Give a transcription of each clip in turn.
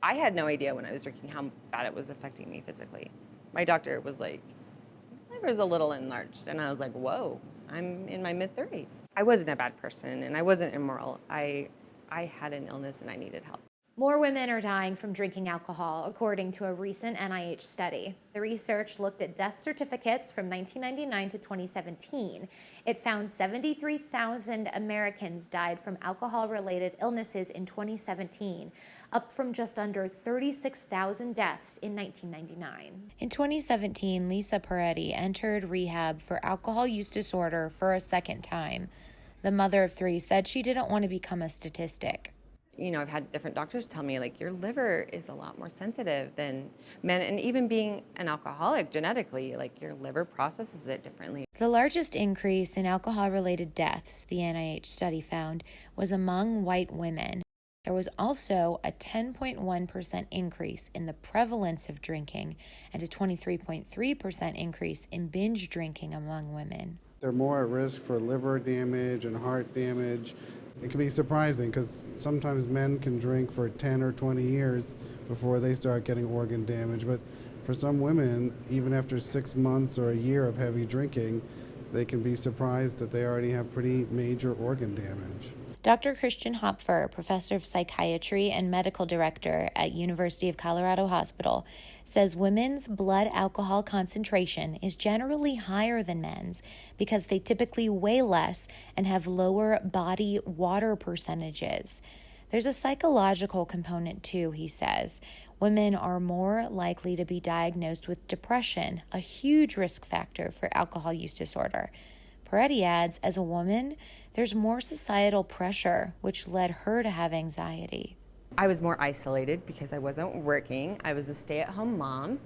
I had no idea when I was drinking how bad it was affecting me physically. My doctor was like, "Your liver's a little enlarged." And I was like, whoa, I'm in my mid-30s. I wasn't a bad person and I wasn't immoral. I had an illness and I needed help. More women are dying from drinking alcohol, according to a recent NIH study. The research looked at death certificates from 1999 to 2017. It found 73,000 Americans died from alcohol-related illnesses in 2017, up from just under 36,000 deaths in 1999. In 2017, Lisa Peretti entered rehab for alcohol use disorder for a second time. The mother of three said she didn't want to become a statistic. You know, I've had different doctors tell me, like, your liver is a lot more sensitive than men. And even being an alcoholic genetically, like, your liver processes it differently. The largest increase in alcohol-related deaths, the NIH study found, was among white women. There was also a 10.1% increase in the prevalence of drinking and a 23.3% increase in binge drinking among women. They're more at risk for liver damage and heart damage. It can be surprising because sometimes men can drink for 10 or 20 years before they start getting organ damage. But for some women, even after 6 months or a year of heavy drinking, they can be surprised that they already have pretty major organ damage. Dr. Christian Hopfer, professor of psychiatry and medical director at University of Colorado Hospital, says women's blood alcohol concentration is generally higher than men's because they typically weigh less and have lower body water percentages. There's a psychological component too, he says. Women are more likely to be diagnosed with depression, a huge risk factor for alcohol use disorder. Peretti adds, as a woman, there's more societal pressure, which led her to have anxiety. I was more isolated because I wasn't working. I was a stay-at-home mom.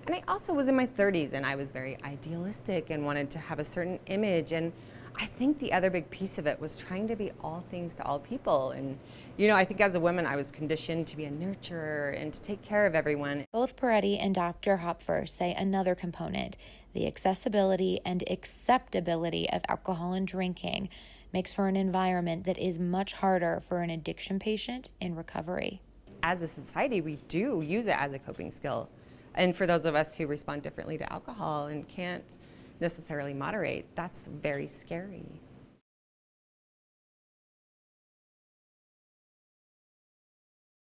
And I also was in my 30s and I was very idealistic and wanted to have a certain image. And I think the other big piece of it was trying to be all things to all people. And, you know, I think as a woman, I was conditioned to be a nurturer and to take care of everyone. Both Peretti and Dr. Hopfer say another component, the accessibility and acceptability of alcohol and drinking, makes for an environment that is much harder for an addiction patient in recovery. As a society, we do use it as a coping skill. And for those of us who respond differently to alcohol and can't necessarily moderate, that's very scary.